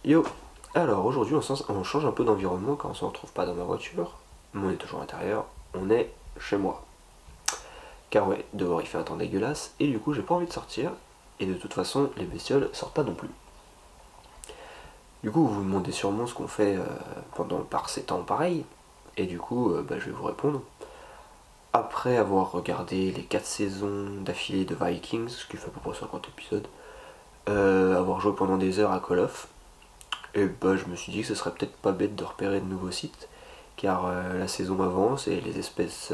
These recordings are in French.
Yo, alors aujourd'hui on change un peu d'environnement car on se retrouve pas dans ma voiture, mais on est toujours à l'intérieur, on est chez moi. Car ouais, dehors il fait un temps dégueulasse et du coup j'ai pas envie de sortir et de toute façon les bestioles sortent pas non plus. Du coup vous vous demandez sûrement ce qu'on fait par ces temps pareils et du coup je vais vous répondre. Après avoir regardé les 4 saisons d'affilée de Vikings, ce qui fait à peu près 50 épisodes, avoir joué pendant des heures à Call of, et je me suis dit que ce serait peut-être pas bête de repérer de nouveaux sites, car la saison avance et les espèces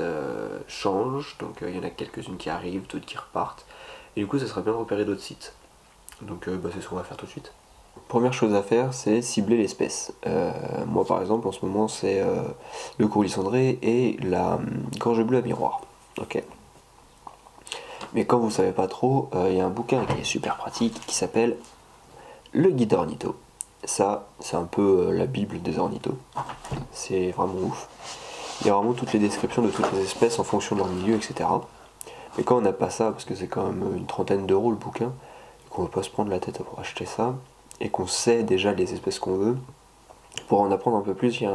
changent, donc il y en a quelques-unes qui arrivent, d'autres qui repartent, et du coup ça serait bien de repérer d'autres sites. Donc c'est ce qu'on va faire tout de suite. Première chose à faire, c'est cibler l'espèce. Moi par exemple en ce moment c'est le courlis cendré et la gorge bleue à miroir. Ok. Mais quand vous savez pas trop, il y a un bouquin qui est super pratique qui s'appelle Le Guide Ornitho. Ça, c'est un peu la bible des ornithos. C'est vraiment ouf. Il y a vraiment toutes les descriptions de toutes les espèces en fonction de leur milieu, etc. Mais quand on n'a pas ça, parce que c'est quand même une trentaine d'euros le bouquin, qu'on ne veut pas se prendre la tête pour acheter ça, et qu'on sait déjà les espèces qu'on veut, pour en apprendre un peu plus, il y a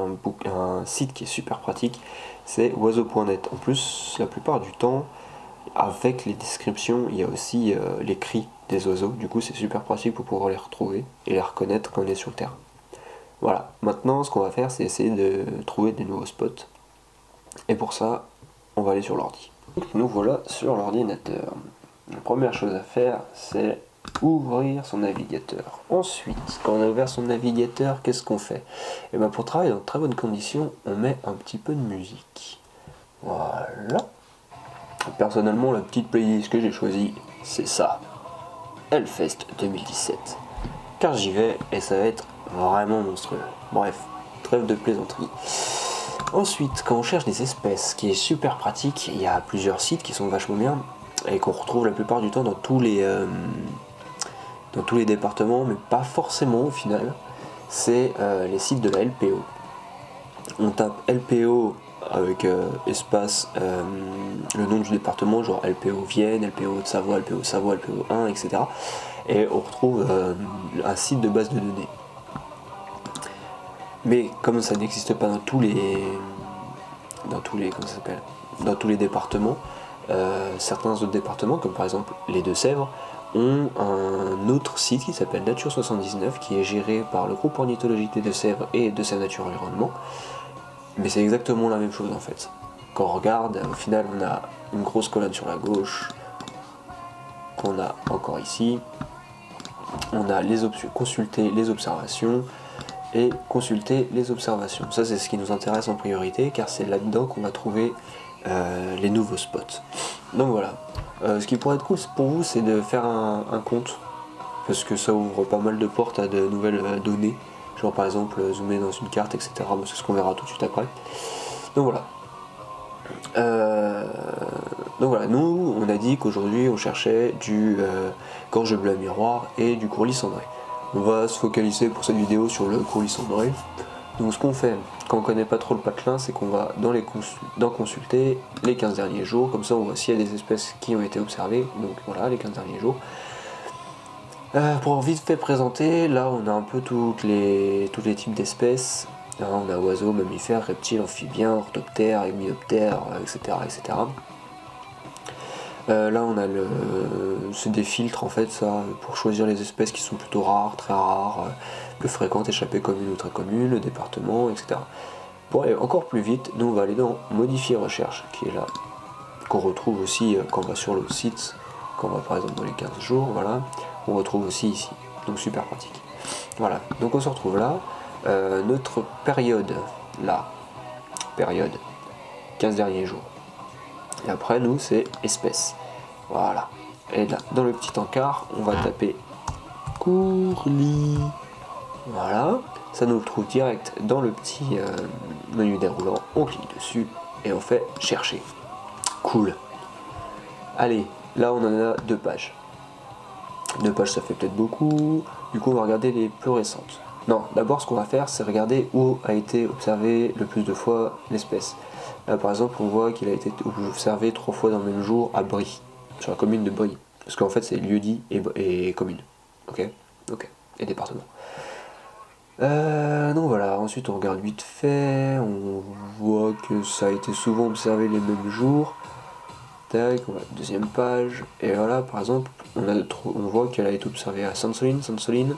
un site qui est super pratique, c'est oiseau.net. En plus, la plupart du temps, avec les descriptions, il y a aussi les cris des oiseaux. Du coup, c'est super pratique pour pouvoir les retrouver et les reconnaître quand on est sur le terrain. Voilà, maintenant ce qu'on va faire, c'est essayer de trouver des nouveaux spots. Et pour ça, on va aller sur l'ordi. Nous voilà sur l'ordinateur. La première chose à faire, c'est ouvrir son navigateur. Ensuite, quand on a ouvert son navigateur, qu'est-ce qu'on fait? Et bien pour travailler dans de très bonnes conditions, on met un petit peu de musique. Voilà. Personnellement, la petite playlist que j'ai choisie, c'est ça. Hellfest 2017. Car j'y vais et ça va être vraiment monstrueux. Bref, trêve de plaisanterie. Ensuite, quand on cherche des espèces, ce qui est super pratique, il y a plusieurs sites qui sont vachement bien et qu'on retrouve la plupart du temps dans tous les départements, mais pas forcément au final. C'est les sites de la LPO. On tape LPO avec espace le nom du département, genre LPO Vienne, LPO de Savoie, LPO Savoie, LPO 1, etc. Et on retrouve un site de base de données. Mais comme ça n'existe pas dans tous les départements, certains autres départements, comme par exemple les Deux-Sèvres, ont un autre site qui s'appelle Nature 79, qui est géré par le groupe ornithologique des Deux-Sèvres et Deux-Sèvres Nature Environnement. Mais c'est exactement la même chose en fait. Quand on regarde, au final on a une grosse colonne sur la gauche, qu'on a encore ici. On a les options, consulter les observations et consulter les observations. Ça c'est ce qui nous intéresse en priorité car c'est là-dedans qu'on va trouver les nouveaux spots. Donc voilà. Ce qui pourrait être cool pour vous, c'est de faire un compte, parce que ça ouvre pas mal de portes à de nouvelles données. Genre par exemple zoomer dans une carte, etc. C'est ce qu'on verra tout de suite après. Donc voilà. Nous on a dit qu'aujourd'hui on cherchait du gorge bleue à miroir et du courlis cendré. On va se focaliser pour cette vidéo sur le courlis cendré. Donc ce qu'on fait quand on connaît pas trop le patelin, c'est qu'on va dans consulter les 15 derniers jours, comme ça on voit s'il y a des espèces qui ont été observées, donc voilà les 15 derniers jours. Pour vite fait présenter, là on a un peu tous les types d'espèces. On a oiseaux, mammifères, reptiles, amphibiens, orthoptères, hémioptères, etc. etc. Là on a c'est des filtres en fait, ça, pour choisir les espèces qui sont plutôt rares, très rares, peu fréquentes, échappées communes ou très communes, le département, etc. Pour aller encore plus vite, nous on va aller dans modifier recherche, qui est là, qu'on retrouve aussi quand on va sur le site, quand on va par exemple dans les 15 jours, voilà, on retrouve aussi ici, donc super pratique. Voilà, donc on se retrouve là, notre période, là, période, 15 derniers jours. Et après nous c'est espèce. Voilà. Et là, dans le petit encart, on va taper courlis. Voilà. Ça nous le trouve direct dans le petit menu déroulant. On clique dessus et on fait chercher. Cool. Allez, là on en a 2 pages. 2 pages ça fait peut-être beaucoup. Du coup on va regarder les plus récentes. Non, d'abord ce qu'on va faire c'est regarder où a été observé le plus de fois l'espèce. Là par exemple on voit qu'il a été observé 3 fois dans le même jour à Brie, sur la commune de Brie. Parce qu'en fait c'est lieu-dit et commune. Ok. Et département. Donc voilà, ensuite on regarde vite fait, on voit que ça a été souvent observé les mêmes jours. Tac, on va à la deuxième page, et voilà, par exemple, on voit qu'elle a été observée à Sainte-Soline, Sainte-Soline,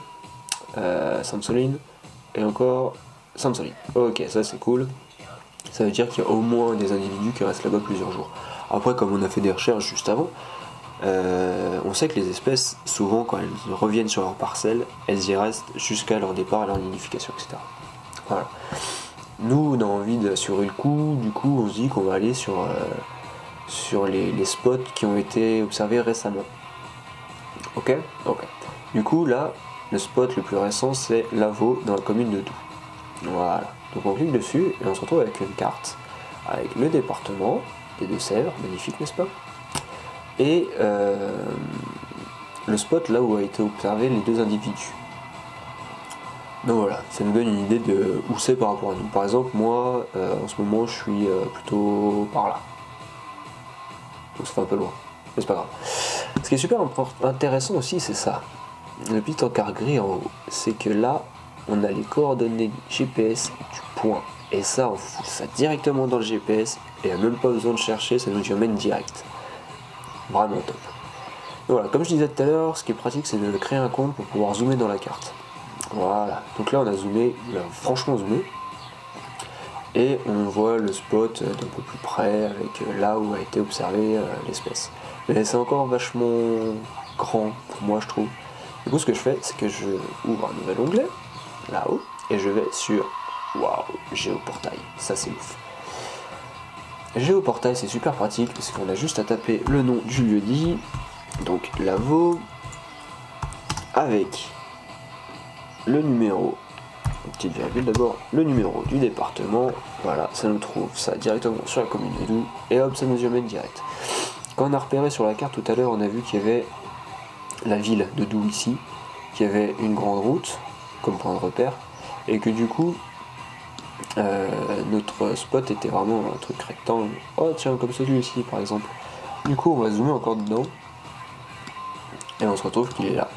et encore Sainte-Soline. Ok, ça c'est cool. Ça veut dire qu'il y a au moins des individus qui restent là-bas plusieurs jours. Après, comme on a fait des recherches juste avant, on sait que les espèces, souvent quand elles reviennent sur leur parcelle, elles y restent jusqu'à leur départ, à leur nidification, etc. Voilà. Nous, on a envie d'assurer le coup, du coup on se dit qu'on va aller sur les spots qui ont été observés récemment. Ok. Du coup là, le spot le plus récent c'est Lavaux dans la commune de Doubs. Voilà. Donc on clique dessus et on se retrouve avec une carte avec le département des Deux-Sèvres, magnifique n'est-ce pas? Et le spot là où a été observé les deux individus. Donc voilà, ça nous donne une idée de où c'est par rapport à nous. Par exemple, moi, en ce moment, je suis plutôt par là. Donc ça fait un peu loin, mais c'est pas grave. Ce qui est super intéressant aussi, c'est ça. Le petit encart gris en haut, c'est que là, on a les coordonnées GPS du point. Et ça, on fout ça directement dans le GPS, et on n'a même pas besoin de chercher, ça nous y emmène direct. Vraiment top. Donc voilà, comme je disais tout à l'heure, ce qui est pratique, c'est de créer un compte pour pouvoir zoomer dans la carte. Voilà, donc là on a zoomé, on a franchement zoomé, et on voit le spot d'un peu plus près avec là où a été observée l'espèce. Mais c'est encore vachement grand pour moi je trouve. Du coup ce que je fais, c'est que je ouvre un nouvel onglet, là-haut, et je vais sur Géoportail, ça c'est ouf. Géoportail c'est super pratique parce qu'on a juste à taper le nom du lieu-dit, donc Lavaux, avec le numéro, une petite virgule d'abord, le numéro du département, voilà, ça nous trouve ça directement sur la commune de Doubs, et hop, ça nous y emmène direct. Quand on a repéré sur la carte tout à l'heure, on a vu qu'il y avait la ville de Doubs ici, qu'il y avait une grande route, comme point de repère, et que du coup, notre spot était vraiment un truc rectangle. Oh tiens, comme celui-ci par exemple. Du coup, on va zoomer encore dedans, et on se retrouve qu'il est là.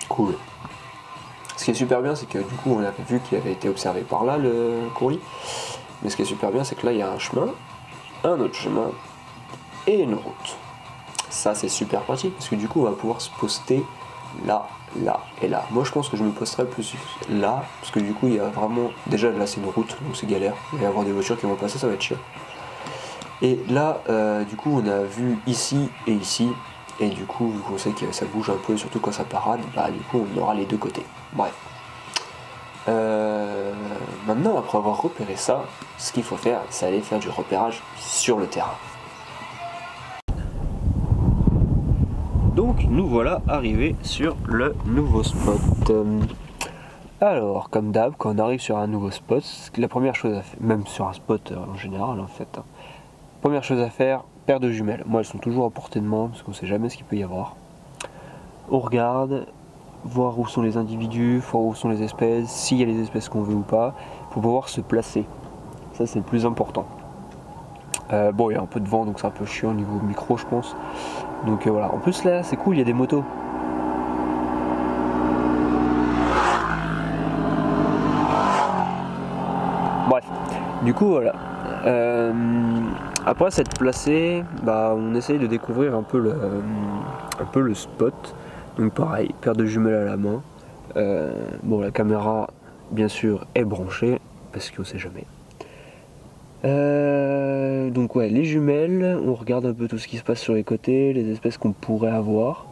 Cool. Ce qui est super bien, c'est que du coup on avait vu qu'il avait été observé par là le courlis. Mais ce qui est super bien, c'est que là il y a un chemin, un autre chemin et une route. Ça c'est super pratique parce que du coup on va pouvoir se poster là, là et là. Moi je pense que je me posterai plus là parce que du coup il y a vraiment. Déjà là c'est une route donc c'est galère. Il va y avoir des voitures qui vont passer, ça va être chiant. Et là du coup on a vu ici et ici. Et du coup, vu qu'on sait que ça bouge un peu, surtout quand ça parade, bah du coup on aura les deux côtés. Bref. Maintenant, après avoir repéré ça, ce qu'il faut faire, c'est aller faire du repérage sur le terrain. Donc nous voilà arrivés sur le nouveau spot. Alors, comme d'hab, quand on arrive sur un nouveau spot, la première chose à faire, même sur un spot en général en fait, première chose à faire, paire de jumelles. Moi elles sont toujours à portée de main parce qu'on sait jamais ce qu'il peut y avoir. On regarde, voir où sont les individus, voir où sont les espèces, s'il y a les espèces qu'on veut ou pas, pour pouvoir se placer. Ça c'est le plus important. Bon, il y a un peu de vent donc c'est un peu chiant au niveau micro je pense. Donc voilà, en plus là c'est cool, il y a des motos. Bref, du coup voilà. Après s'être placé, bah, on essaye de découvrir un peu le spot. Donc pareil, paire de jumelles à la main. Bon, la caméra bien sûr est branchée parce qu'on sait jamais. Donc ouais, les jumelles, on regarde un peu tout ce qui se passe sur les côtés, les espèces qu'on pourrait avoir.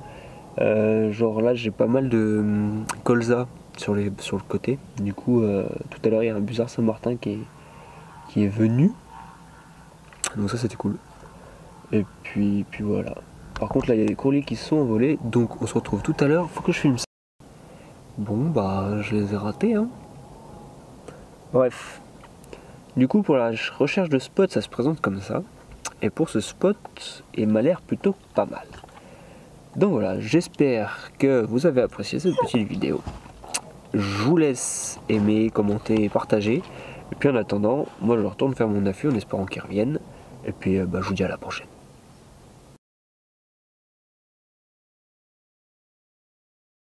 Genre là j'ai pas mal de colza sur le côté. Du coup tout à l'heure il y a un busard Saint-Martin qui est venu. Donc ça c'était cool. Et puis voilà. Par contre là il y a des courlis qui se sont envolés, donc on se retrouve tout à l'heure, faut que je filme ça. Bon bah je les ai ratés hein. Bref. Du coup pour la recherche de spot ça se présente comme ça. Et pour ce spot, il m'a l'air plutôt pas mal. Donc voilà, j'espère que vous avez apprécié cette petite vidéo. Je vous laisse aimer, commenter et partager. Et puis en attendant, moi je retourne faire mon affût en espérant qu'il revienne. Et puis je vous dis à la prochaine.